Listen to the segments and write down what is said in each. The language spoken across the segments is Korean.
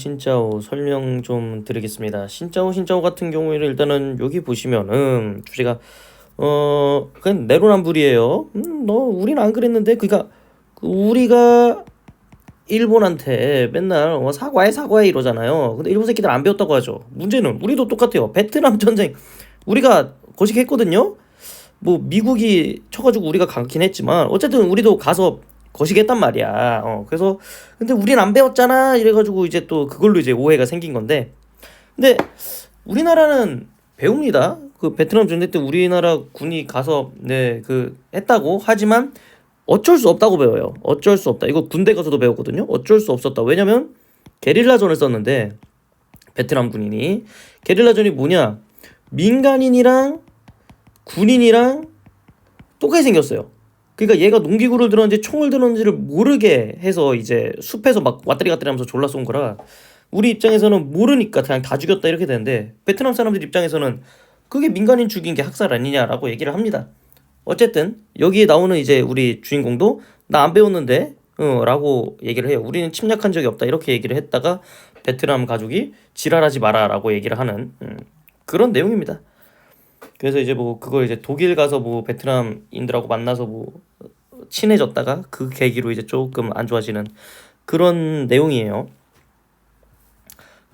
신짜오 설명 좀 드리겠습니다. 신짜오 같은 경우에는 일단은 여기 보시면은 주제가 그냥 내로남불이에요. 너 우린 안 그랬는데 그러니까 우리가 일본한테 맨날 사과해 이러잖아요. 근데 일본 새끼들 안 배웠다고 하죠. 문제는 우리도 똑같아요. 베트남 전쟁 우리가 거식했거든요. 뭐 미국이 쳐가지고 우리가 강긴 했지만 어쨌든 우리도 가서 거시겠단 말이야. 그래서 근데 우린 안 배웠잖아 이래가지고 이제 또 그걸로 이제 오해가 생긴 건데, 근데 우리나라는 배웁니다. 그 베트남 전쟁 때 우리나라 군이 가서 그 했다고 하지만 어쩔 수 없다고 배워요. 어쩔 수 없다. 이거 군대 가서도 배웠거든요. 어쩔 수 없었다. 왜냐면 게릴라전을 썼는데 베트남 군인이 게릴라전이 뭐냐? 민간인이랑 군인이랑 똑같이 생겼어요. 그러니까 얘가 농기구를 들었는지 총을 들었는지를 모르게 해서 이제 숲에서 막 왔다리 갔다리 하면서 졸라 쏜 거라 우리 입장에서는 모르니까 그냥 다 죽였다 이렇게 되는데, 베트남 사람들 입장에서는 그게 민간인 죽인 게 학살 아니냐라고 얘기를 합니다. 어쨌든 여기에 나오는 이제 우리 주인공도 나 안 배웠는데 라고 얘기를 해요. 우리는 침략한 적이 없다 이렇게 얘기를 했다가 베트남 가족이 지랄하지 마라 라고 얘기를 하는 그런 내용입니다. 그래서 이제 뭐 그걸 이제 독일 가서 뭐 베트남인들하고 만나서 뭐 친해졌다가 그 계기로 이제 조금 안 좋아지는 그런 내용이에요.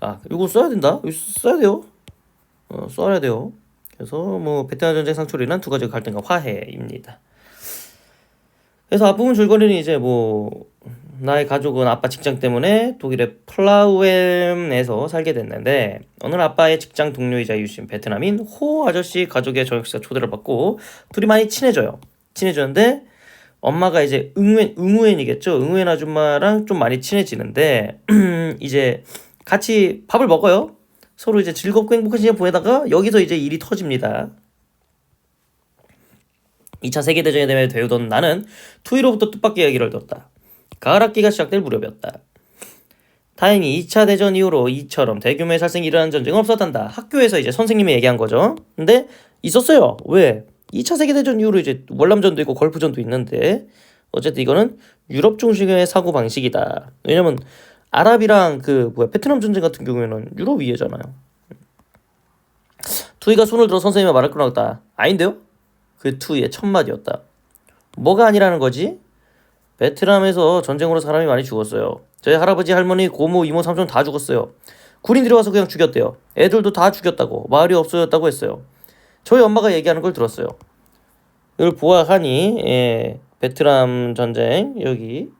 아, 이거 써야 된다. 이거 써야 돼요. 써야 돼요. 그래서 뭐 베트남 전쟁 상처로 인한 두 가지 갈등과 화해입니다. 그래서 앞부분 줄거리는 이제 뭐 나의 가족은 아빠 직장 때문에 독일의 플라우엠에서 살게 됐는데, 오늘 아빠의 직장 동료이자 이웃인 베트남인 호 아저씨 가족의 저녁 식사 초대를 받고 둘이 많이 친해졌는데 엄마가 이제 응우엔이겠죠. 응우엔 아줌마랑 좀 많이 친해지는데 이제 같이 밥을 먹어요. 서로 이제 즐겁고 행복한 시간 보내다가 여기서 이제 일이 터집니다. 2차 세계대전에 대해 배우던 나는 투이로부터 뜻밖의 얘기를 들었다. 가을 학기가 시작될 무렵이었다. 다행히 2차 대전 이후로 이처럼 대규모의 살생이 일어나는 전쟁은 없었단다. 학교에서 이제 선생님이 얘기한 거죠. 근데 있었어요. 왜? 2차 세계대전 이후로 이제 월남전도 있고 걸프전도 있는데 어쨌든 이거는 유럽 중심의 사고 방식이다. 왜냐면 아랍이랑 베트남 전쟁 같은 경우에는 유럽 위에잖아요. 투이가 손을 들어 선생님의 말을 끊었다. 아닌데요? 그 투이의 첫 마디였다. 뭐가 아니라는 거지? 베트남에서 전쟁으로 사람이 많이 죽었어요. 저희 할아버지, 할머니, 고모, 이모, 삼촌 다 죽었어요. 군인들이 와서 그냥 죽였대요. 애들도 다 죽였다고, 마을이 없어졌다고 했어요. 저희 엄마가 얘기하는 걸 들었어요. 이걸 보아하니 베트남 전쟁 여기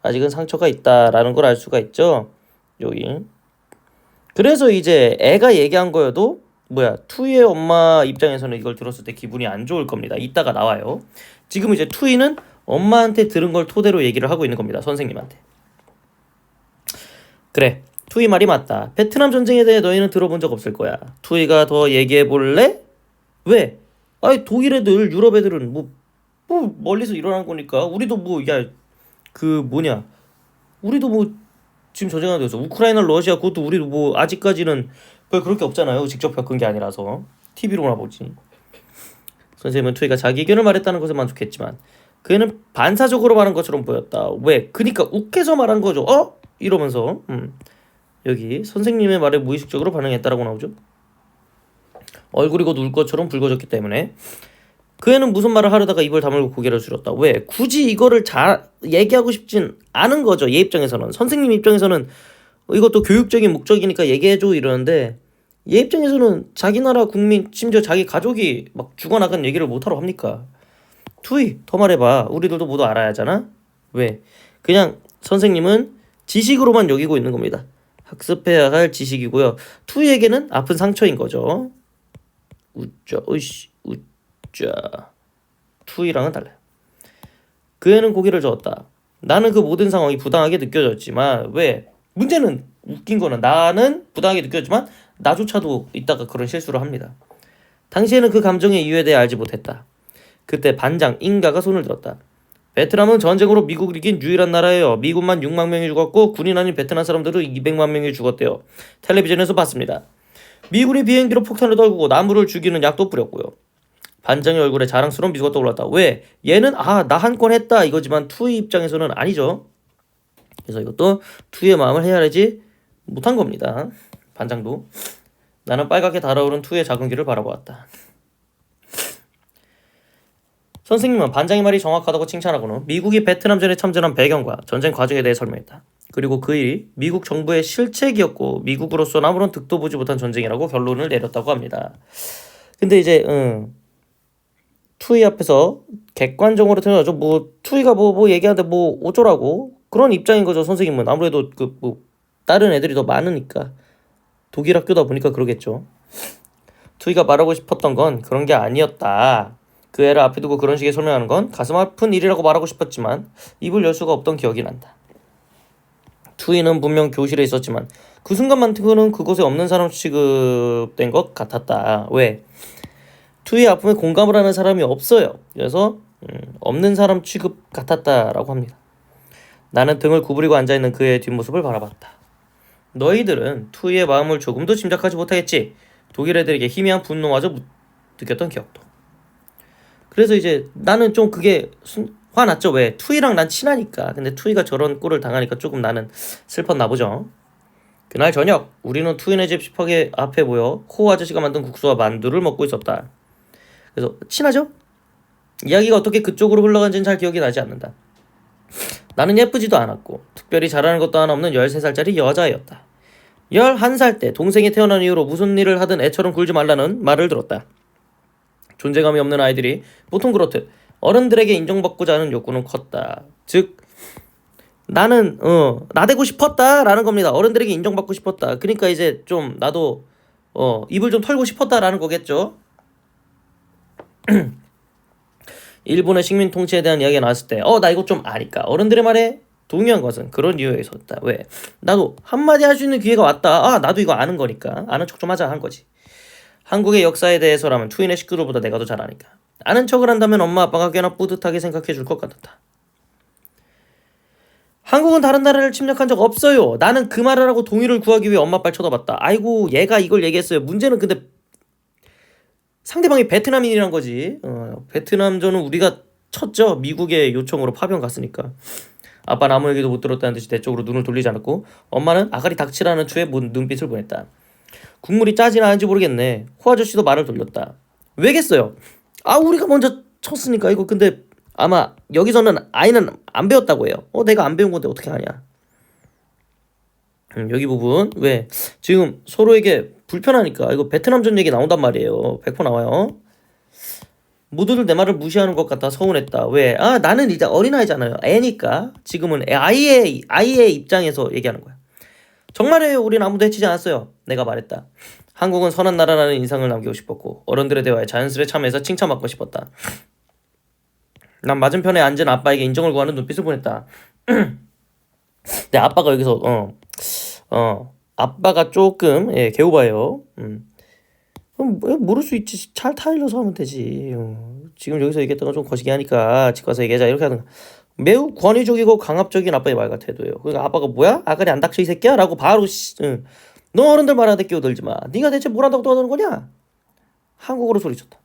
아직은 상처가 있다라는 걸 알 수가 있죠. 여기. 그래서 이제 애가 얘기한 거여도 투이의 엄마 입장에서는 이걸 들었을 때 기분이 안 좋을 겁니다. 이따가 나와요. 지금 이제 투이는 엄마한테 들은 걸 토대로 얘기를 하고 있는 겁니다. 선생님한테. 그래, 투이 말이 맞다. 베트남 전쟁에 대해 너희는 들어본 적 없을 거야. 투이가 더 얘기해 볼래? 왜? 아니 독일 애들, 유럽 애들은 뭐 멀리서 일어난 거니까 우리도 우리도 뭐 지금 전쟁하고 있어. 우크라이나, 러시아 그것도 우리도 뭐 아직까지는 별 그렇게 없잖아요. 직접 겪은 게 아니라서 TV로나 보지. 선생님은 투이가 자기 의견을 말했다는 것에 만족했지만 그 애는 반사적으로 말한 것처럼 보였다. 왜? 그니까 욱해서 말한 거죠. 이러면서 여기 선생님의 말에 무의식적으로 반응했다라고 나오죠. 얼굴이 곧 울 것처럼 붉어졌기 때문에 그 애는 무슨 말을 하려다가 입을 다물고 고개를 숙였다. 왜? 굳이 이거를 잘 얘기하고 싶진 않은 거죠. 얘 입장에서는. 선생님 입장에서는 이것도 교육적인 목적이니까 얘기해줘 이러는데, 얘 입장에서는 자기 나라 국민, 심지어 자기 가족이 막 죽어나간 얘기를 못하러 합니까? 투이 더 말해봐. 우리들도 모두 알아야 하잖아. 왜? 그냥 선생님은 지식으로만 여기고 있는 겁니다. 학습해야 할 지식이고요. 투이에게는 아픈 상처인 거죠. 웃자. 투이랑은 달라요. 그 애는 고개를 저었다. 나는 그 모든 상황이 부당하게 느껴졌지만 왜? 문제는 웃긴 거는 나는 부당하게 느껴졌지만 나조차도 이따가 그런 실수를 합니다. 당시에는 그 감정의 이유에 대해 알지 못했다. 그때 반장 잉가가 손을 들었다. 베트남은 전쟁으로 미국을 이긴 유일한 나라예요. 미군만 6만 명이 죽었고 군인 아닌 베트남 사람들은 200만 명이 죽었대요. 텔레비전에서 봤습니다. 미군이 비행기로 폭탄을 떨구고 나무를 죽이는 약도 뿌렸고요. 반장의 얼굴에 자랑스러운 미소가 떠올랐다. 왜? 얘는 나 한 건 했다 이거지만 투이 입장에서는 아니죠. 그래서 이것도 투이의 마음을 헤아리지 못한 겁니다. 반장도. 나는 빨갛게 달아오른 투의 작은 귀를 바라보았다. 선생님은 반장의 말이 정확하다고 칭찬하고는 미국이 베트남전에 참전한 배경과 전쟁 과정에 대해 설명했다. 그리고 그 일이 미국 정부의 실책이었고 미국으로서는 아무런 득도 보지 못한 전쟁이라고 결론을 내렸다고 합니다. 근데 이제 투이 앞에서 객관적으로 들어가죠. 뭐 투이가 뭐 얘기하는데 뭐 어쩌라고 그런 입장인 거죠. 선생님은 아무래도 그 뭐 다른 애들이 더 많으니까 독일 학교다 보니까 그러겠죠. 투이가 말하고 싶었던 건 그런 게 아니었다. 그 애를 앞에 두고 그런 식의 설명하는 건 가슴 아픈 일이라고 말하고 싶었지만 입을 열 수가 없던 기억이 난다. 투이는 분명 교실에 있었지만 그 순간만큼은 그곳에 없는 사람 취급된 것 같았다. 왜? 투이의 아픔에 공감을 하는 사람이 없어요. 그래서 없는 사람 취급 같았다라고 합니다. 나는 등을 구부리고 앉아있는 그의 뒷모습을 바라봤다. 너희들은 투이의 마음을 조금도 짐작하지 못하겠지. 독일 애들에게 희미한 분노마저 느꼈던 기억도. 그래서 이제 나는 좀 그게 화났죠. 왜? 투이랑 난 친하니까. 근데 투이가 저런 꼴을 당하니까 조금 나는 슬펐나 보죠. 그날 저녁 우리는 투이네 집 식탁에 앞에 모여 코 아저씨가 만든 국수와 만두를 먹고 있었다. 그래서 친하죠? 이야기가 어떻게 그쪽으로 흘러간지는 잘 기억이 나지 않는다. 나는 예쁘지도 않았고 특별히 잘하는 것도 하나 없는 13살짜리 여자애였다. 11살 때 동생이 태어난 이후로 무슨 일을 하든 애처럼 굴지 말라는 말을 들었다. 존재감이 없는 아이들이 보통 그렇듯 어른들에게 인정받고자 하는 욕구는 컸다. 즉 나는 나대고 싶었다라는 겁니다. 어른들에게 인정받고 싶었다. 그러니까 이제 좀 나도 입을 좀 털고 싶었다라는 거겠죠. 일본의 식민 통치에 대한 이야기가 나왔을 때 나 이거 좀 아니까 어른들의 말에 동의한 것은 그런 이유에 있었다. 왜? 나도 한마디 할 수 있는 기회가 왔다. 나도 이거 아는 거니까 아는 척 좀 하자 한 거지. 한국의 역사에 대해서라면 투인의 식구들보다 내가 더 잘 아니까 아는 척을 한다면 엄마 아빠가 꽤나 뿌듯하게 생각해 줄 것 같았다. 한국은 다른 나라를 침략한 적 없어요. 나는 그 말을 하고 동의를 구하기 위해 엄마 아빠를 쳐다봤다. 아이고 얘가 이걸 얘기했어요. 문제는 근데 상대방이 베트남인이란 거지. 베트남전은 우리가 쳤죠. 미국의 요청으로 파병 갔으니까. 아빠는 아무 얘기도 못 들었다는 듯이 내 쪽으로 눈을 돌리지 않았고 엄마는 아가리 닥치라는 투의 눈빛을 보냈다. 국물이 짜지나 않은지 모르겠네. 호 아저씨도 말을 돌렸다. 왜겠어요? 우리가 먼저 쳤으니까. 이거 근데 아마 여기서는 아이는 안 배웠다고 해요. 내가 안 배운 건데 어떻게 하냐. 여기 부분 왜 지금 서로에게 불편하니까 이거 베트남전 얘기 나온단 말이에요. 100% 나와요. 모두들 내 말을 무시하는 것 같아 서운했다. 왜? 나는 이제 어린아이잖아요. 애니까 지금은 아이의 입장에서 얘기하는 거야. 정말이에요. 우린 아무도 해치지 않았어요. 내가 말했다. 한국은 선한 나라라는 인상을 남기고 싶었고 어른들의 대화에 자연스레 참여해서 칭찬받고 싶었다. 난 맞은편에 앉은 아빠에게 인정을 구하는 눈빛을 보냈다. 내 아빠가 여기서 아빠가 조금 개오바예요. 모를 수 있지. 잘 타일러서 하면 되지. 지금 여기서 얘기했던 건 좀 거시기 하니까 집 가서 얘기하자 이렇게 하는 매우 권위적이고 강압적인 아빠의 말 같아도요. 그러니까 아빠가 뭐야? 아가리 안 닥쳐 이 새끼야? 라고 바로 너 어른들 말하는데 끼어들지 마. 네가 대체 뭘 한다고 떠드는 거냐? 한국어로 소리쳤다.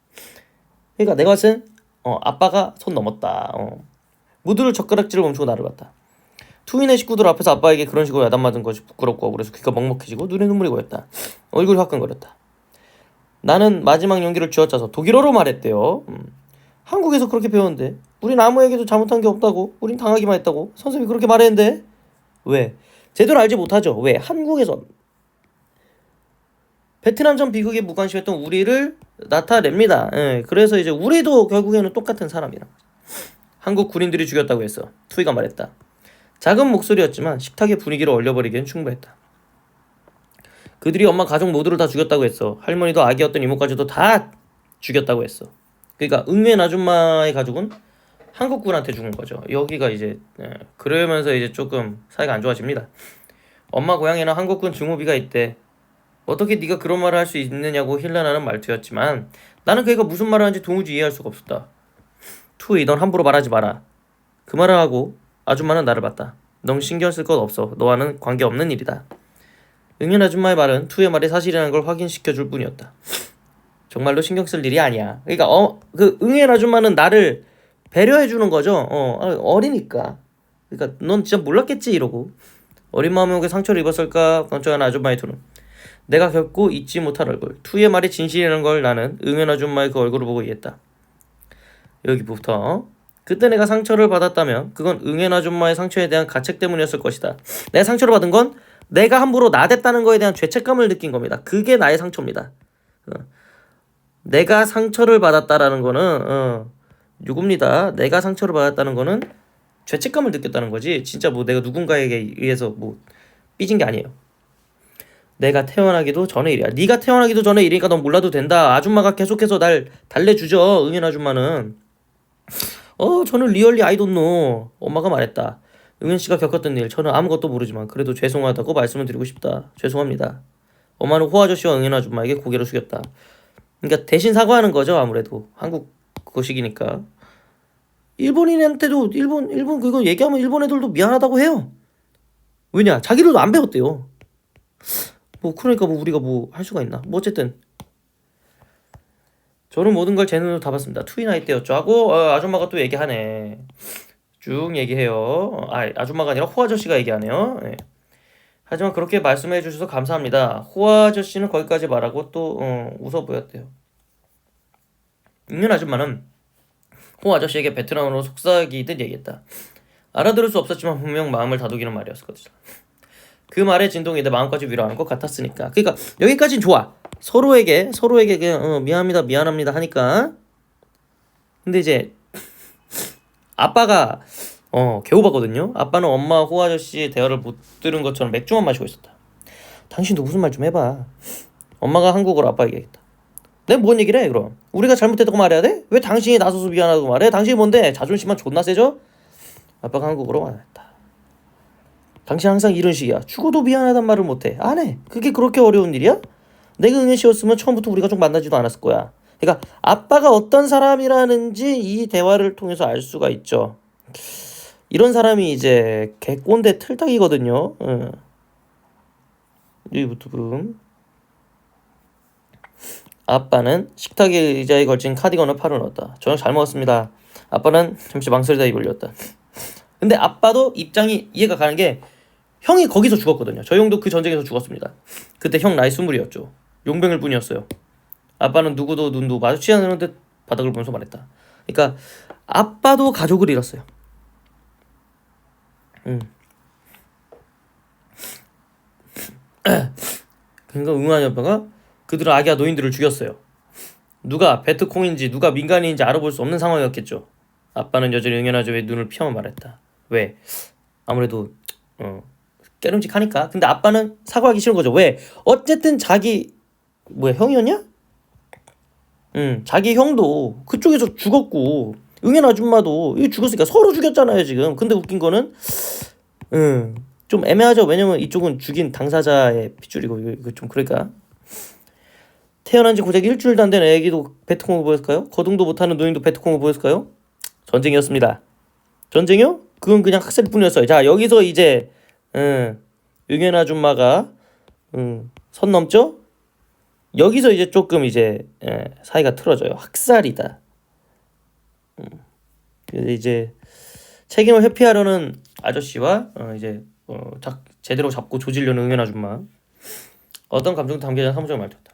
그러니까 내가 봤을 땐 아빠가 손 넘었다. 모두를 젓가락질을 멈추고 나를 봤다. 투인의 식구들 앞에서 아빠에게 그런 식으로 야단맞은 것이 부끄럽고 그래서 귀가 먹먹해지고 눈에 눈물이 고였다. 얼굴이 화끈거렸다. 나는 마지막 용기를 쥐어짜서 독일어로 말했대요. 한국에서 그렇게 배웠는데 우린 아무에게도 잘못한 게 없다고. 우린 당하기만 했다고. 선생님이 그렇게 말했는데 왜? 제대로 알지 못하죠. 왜? 한국에서 베트남전 비극에 무관심했던 우리를 나타냅니다. 그래서 이제 우리도 결국에는 똑같은 사람이란 거죠. 한국 군인들이 죽였다고 했어. 투이가 말했다. 작은 목소리였지만 식탁의 분위기를 얼려버리기엔 충분했다. 그들이 엄마 가족 모두를 다 죽였다고 했어. 할머니도 아기였던 이모까지도 다 죽였다고 했어. 그러니까 응웬 아줌마의 가족은 한국군한테 죽은 거죠. 여기가 이제 그러면서 이제 조금 사이가 안 좋아집니다. 엄마 고향에는 한국군 중호비가 있대. 어떻게 네가 그런 말을 할 수 있느냐고 힐난하는 말투였지만 나는 그애가 무슨 말을 하는지 도무지 이해할 수가 없었다. 투이 넌 함부로 말하지 마라. 그 말을 하고 아줌마는 나를 봤다. 넌 신경 쓸 것 없어. 너와는 관계없는 일이다. 응연 아줌마의 말은 투의 말이 사실이라는 걸 확인시켜줄 뿐이었다. 정말로 신경 쓸 일이 아니야. 그러니까 그 응연 아줌마는 나를 배려해주는 거죠. 어리니까. 그러니까 넌 진짜 몰랐겠지 이러고. 어린 마음에 오게 상처를 입었을까 걱정한 아줌마의 투는 내가 결코 잊지 못할 얼굴. 투의 말이 진실이라는 걸 나는 응연 아줌마의 그 얼굴을 보고 이해했다. 여기부터 그때 내가 상처를 받았다면 그건 응연 아줌마의 상처에 대한 가책 때문이었을 것이다. 내가 상처를 받은 건 내가 함부로 나댔다는 거에 대한 죄책감을 느낀 겁니다. 그게 나의 상처입니다. 내가 상처를 받았다라는 거는 누굽니다. 내가 상처를 받았다는 거는 죄책감을 느꼈다는 거지. 진짜 뭐 내가 누군가에게 의해서 뭐 삐진 게 아니에요. 내가 태어나기도 전에 일이야. 네가 태어나기도 전에 일이니까 넌 몰라도 된다. 아줌마가 계속해서 날 달래주죠. 응연 아줌마는. 저는 리얼리 아이 돈노. 엄마가 말했다. 응연 씨가 겪었던 일 저는 아무것도 모르지만 그래도 죄송하다고 말씀을 드리고 싶다. 죄송합니다. 엄마는 호 아저씨와 응연 아줌마에게 고개를 숙였다. 그러니까 대신 사과하는 거죠. 아무래도 한국 거식이니까. 일본인한테도 일본 그거 얘기하면 일본 애들도 미안하다고 해요. 왜냐? 자기들도 안 배웠대요. 뭐 그러니까 뭐 우리가 뭐 할 수가 있나? 뭐 어쨌든 저는 모든 걸 제 눈으로 다 봤습니다. 투이 나이 때였죠 하고 아줌마가 또 얘기하네. 쭉 얘기해요. 아줌마가 아니라 호 아저씨가 얘기하네요. 네. 하지만 그렇게 말씀해 주셔서 감사합니다. 호 아저씨는 거기까지 말하고 또 웃어 보였대요. 응연 아줌마는 호 아저씨에게 베트남어로 속삭이듯 얘기했다. 알아들을 수 없었지만 분명 마음을 다독이는 말이었을 것이다. 그 말에 진동이 내 마음까지 위로하는 것 같았으니까. 그러니까 여기까지는 좋아. 서로에게 그냥 미안합니다 미안합니다 하니까. 근데 이제 아빠가 개호바거든요. 아빠는 엄마 호 아저씨의 대화를 못 들은 것처럼 맥주만 마시고 있었다. 당신도 무슨 말 좀 해봐. 엄마가 한국어로 아빠에게 얘기했다. 내가 뭔 얘기를 해 그럼? 우리가 잘못했다고 말해야 돼? 왜 당신이 나서서 미안하다고 말해? 당신이 뭔데? 자존심만 존나 세져? 아빠가 한국어로 말했다. 당신 항상 이런 식이야. 죽어도 미안하단 말을 못해. 안 해. 그게 그렇게 어려운 일이야? 내가 응애 씨였으면 처음부터 우리가 좀 만나지도 않았을 거야. 그러니까 아빠가 어떤 사람이라는지 이 대화를 통해서 알 수가 있죠. 이런 사람이 이제 개꼰대 틀딱이거든요. 여기부터 금. 아빠는 식탁 의자에 걸친 카디건을 팔아 넣었다. 저녁 잘 먹었습니다. 아빠는 잠시 망설이다 입을 올렸다. 근데 아빠도 입장이 이해가 가는 게 형이 거기서 죽었거든요. 저 형도 그 전쟁에서 죽었습니다. 그때 형 나이 20이었죠. 용병일 뿐이었어요. 아빠는 누구도 눈도 마주치지 않는 듯 바닥을 보면서 말했다. 그러니까 아빠도 가족을 잃었어요. 그러니까 응원한 아빠가 그들은 악야 노인들을 죽였어요. 누가 베트콩인지 누가 민간인인지 알아볼 수 없는 상황이었겠죠. 아빠는 여전히 응연하죠의 눈을 피하며 말했다. 왜? 아무래도 깨름직하니까. 근데 아빠는 사과하기 싫은 거죠. 왜? 어쨌든 자기 형이었냐? 자기 형도 그쪽에서 죽었고 응연 아줌마도 죽었으니까 서로 죽였잖아요 지금. 근데 웃긴 거는 좀 애매하죠. 왜냐면 이쪽은 죽인 당사자의 핏줄이고 이거 좀 그러니까. 태어난 지 고작 일주일도 안 된 애기도 베트콩을 보였을까요? 거동도 못하는 노인도 베트콩을 보였을까요? 전쟁이었습니다. 전쟁이요? 그건 그냥 학살일 뿐이었어요. 자 여기서 이제 응연 아줌마가 선 넘죠? 여기서 이제 조금 이제 사이가 틀어져요. 학살이다. 이제 책임을 회피하려는 아저씨와 이제 제대로 잡고 조지려는 응연 아줌마. 어떤 감정도 담겨진 사무적 말투였다.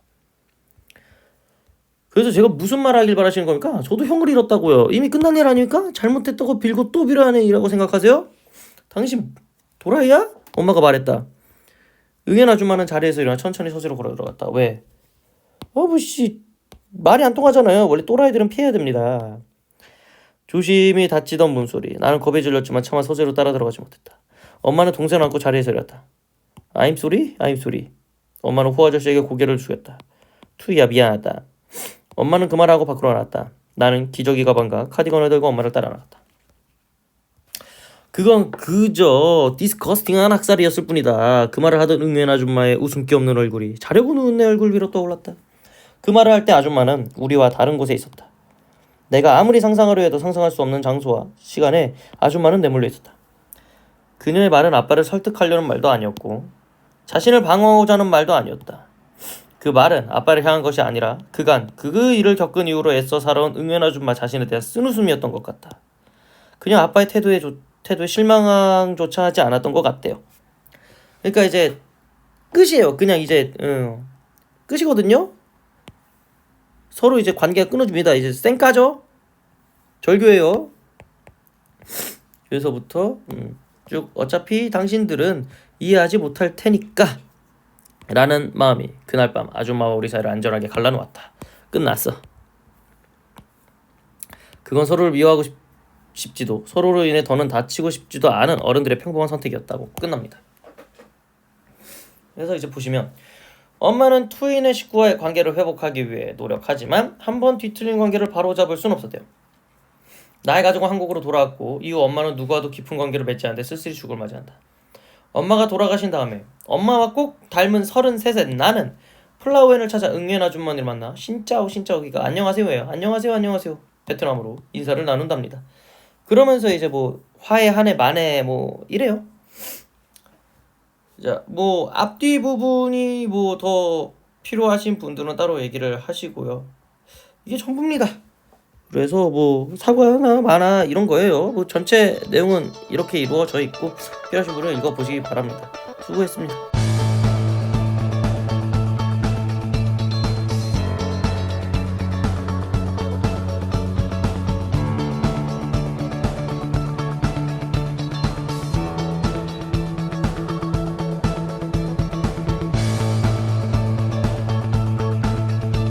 그래서 제가 무슨 말 하길 바라시는 겁니까? 저도 형을 잃었다고요. 이미 끝난 일 아닙니까? 잘못했다고 빌고 또 빌어야 하는 일이라고 생각하세요? 당신 도라이야? 엄마가 말했다. 응연 아줌마는 자리에서 일어나 천천히 서재로 걸어 들어갔다. 왜? 말이 안 통하잖아요. 원래 또라이들은 피해야 됩니다. 조심히 닫히던 문소리. 나는 겁에 질렸지만 차마 서재로 따라 들어가지 못했다. 엄마는 동생을 안고 자리에서 일었다. I'm sorry. 엄마는 호 아저씨에게 고개를 숙였다. 투이야 미안하다. 엄마는 그 말을 하고 밖으로 나갔다. 나는 기저귀 가방과 카디건을 들고 엄마를 따라 나갔다. 그건 그저 디스커스팅한 학살이었을 뿐이다. 그 말을 하던 응연 아줌마의 웃음기 없는 얼굴이 자려고 누운 내 얼굴 위로 떠올랐다. 그 말을 할 때 아줌마는 우리와 다른 곳에 있었다. 내가 아무리 상상하려 해도 상상할 수 없는 장소와 시간에 아줌마는 내몰려 있었다. 그녀의 말은 아빠를 설득하려는 말도 아니었고 자신을 방어하고자 하는 말도 아니었다. 그 말은 아빠를 향한 것이 아니라 그간 그 일을 겪은 이후로 애써 살아온 응연 아줌마 자신에 대한 쓴웃음이었던 것 같다. 그냥 아빠의 태도에 실망조차 하지 않았던 것 같대요. 그러니까 이제 끝이에요. 그냥 이제 끝이거든요. 서로 이제 관계가 끊어집니다. 이제 쌩까죠? 절교해요. 그래서부터 쭉 어차피 당신들은 이해하지 못할 테니까 라는 마음이 그날 밤 아줌마와 우리 사이를 안전하게 갈라놓았다. 끝났어. 그건 서로를 미워하고 싶지도 서로로 인해 더는 다치고 싶지도 않은 어른들의 평범한 선택이었다고 끝납니다. 그래서 이제 보시면 엄마는 투인의 식구와의 관계를 회복하기 위해 노력하지만 한 번 뒤틀린 관계를 바로잡을 순 없었대요. 나의 가족은 한국으로 돌아왔고 이후 엄마는 누구와도 깊은 관계를 맺지 않는데 쓸쓸히 죽을 맞이한다. 엄마가 돌아가신 다음에 엄마와 꼭 닮은 33세 나는 플라우엔을 찾아 응애 아주머니를 만나 신짜오 신짜오기가 안녕하세요예요. 안녕하세요 안녕하세요 베트남어로 인사를 나눈답니다. 그러면서 이제 뭐 화해 한해 만해 뭐 이래요. 자, 뭐 앞뒤 부분이 뭐 더 필요하신 분들은 따로 얘기를 하시고요. 이게 전부입니다. 그래서 뭐 사과나 마나 이런 거예요. 뭐 전체 내용은 이렇게 이루어져 있고 필요하신 분은 읽어보시기 바랍니다. 수고했습니다.